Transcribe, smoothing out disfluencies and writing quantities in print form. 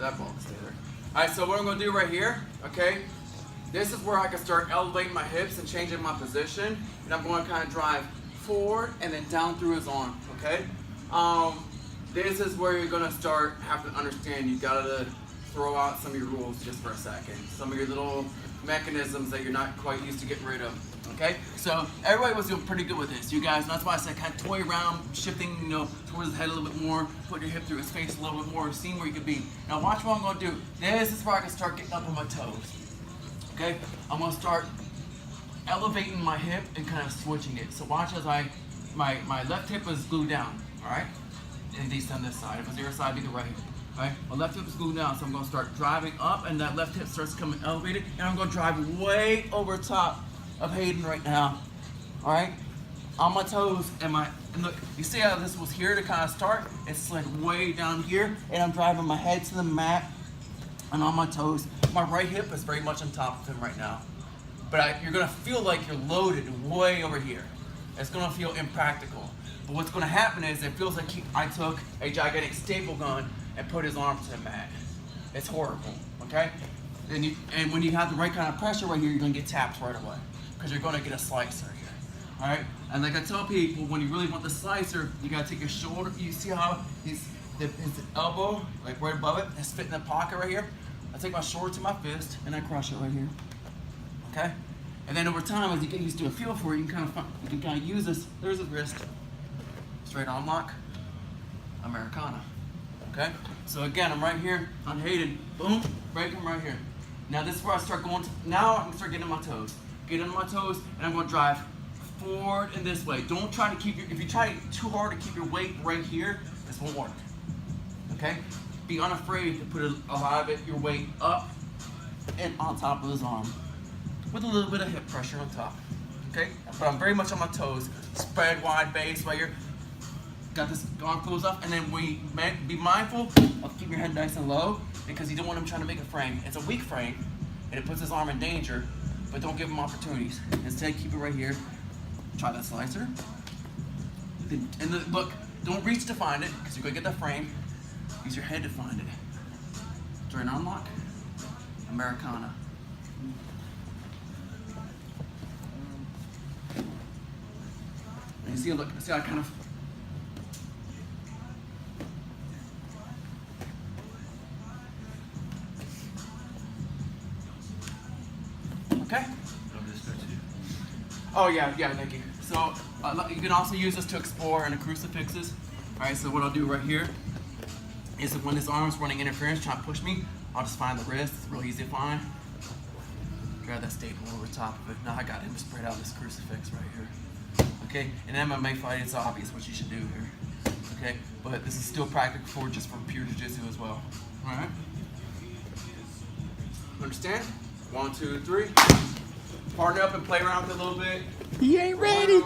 that ball stay there. All right, so what I'm gonna do right here, okay? This is where I can start elevating my hips and changing my position, and I'm going to kind of drive forward and then down through his arm, okay? This is where you're gonna start having to understand you gotta throw out some of your rules just for a second. Some of your little mechanisms that you're not quite used to getting rid of, okay? So everybody was doing pretty good with this. You guys, that's why I said kind of toy around, shifting, you know, towards his head a little bit more, put your hip through his face a little bit more, seeing where you could be. Now watch what I'm gonna do. This is where I can start getting up on my toes, okay? I'm gonna start elevating my hip and kind of switching it. So watch as my left hip is glued down, all right? And these on this side. If it's your side, be the right hip. All right? My left hip is glued down, so I'm gonna start driving up, and that left hip starts coming elevated, and I'm gonna drive way over top of Hayden right now. All right? On my toes, and look, you see how this was here to kind of start? It slid way down here, and I'm driving my head to the mat, and on my toes. My right hip is very much on top of him right now. But you're gonna feel like you're loaded way over here. It's gonna feel impractical. But what's gonna happen is it feels like I took a gigantic staple gun and put his arm to the mat. It's horrible, okay? And when you have the right kind of pressure right here, you're gonna get tapped right away because you're gonna get a slicer here, all right? And like I tell people, when you really want the slicer, you gotta take your shoulder. You see how his elbow, like right above it, is fit in the pocket right here? I take my shoulder to my fist and I crush it right here, okay? And then over time, as you get used to a feel for it, you can kind of use this. There's a wrist. Straight arm lock, Americana. Okay? So again, I'm right here on Hayden. Boom, break him right here. Now this is where I start going to, now I can start getting on my toes. Get on my toes, and I'm gonna drive forward and this way. Don't try to keep if you try too hard to keep your weight right here, this won't work. Okay? Be unafraid to put a lot of your weight up and on top of his arm with a little bit of hip pressure on top. Okay? But I'm very much on my toes. Spread wide base right here. Got this arm closed up, and then be mindful of keeping your head nice and low because you don't want him trying to make a frame. It's a weak frame, and it puts his arm in danger, but don't give him opportunities. Instead, keep it right here. Try that slicer. Look, don't reach to find it because you're going to get the frame. Use your head to find it. Straight arm lock, Americana. And you see, look, see how I kind of okay? Oh yeah, thank you. So you can also use this to explore in the crucifixes. All right, so what I'll do right here is that when this arm's running interference, trying to push me, I'll just find the wrist. It's real easy to find. Grab that staple over top of it. Now I got him spread out this crucifix right here. Okay, in MMA fight, it's obvious what you should do here. Okay, but this is still practical just for pure jiu-jitsu as well. All right. Understand? 1, 2, 3. Partner up and play around with it a little bit. He ain't ready.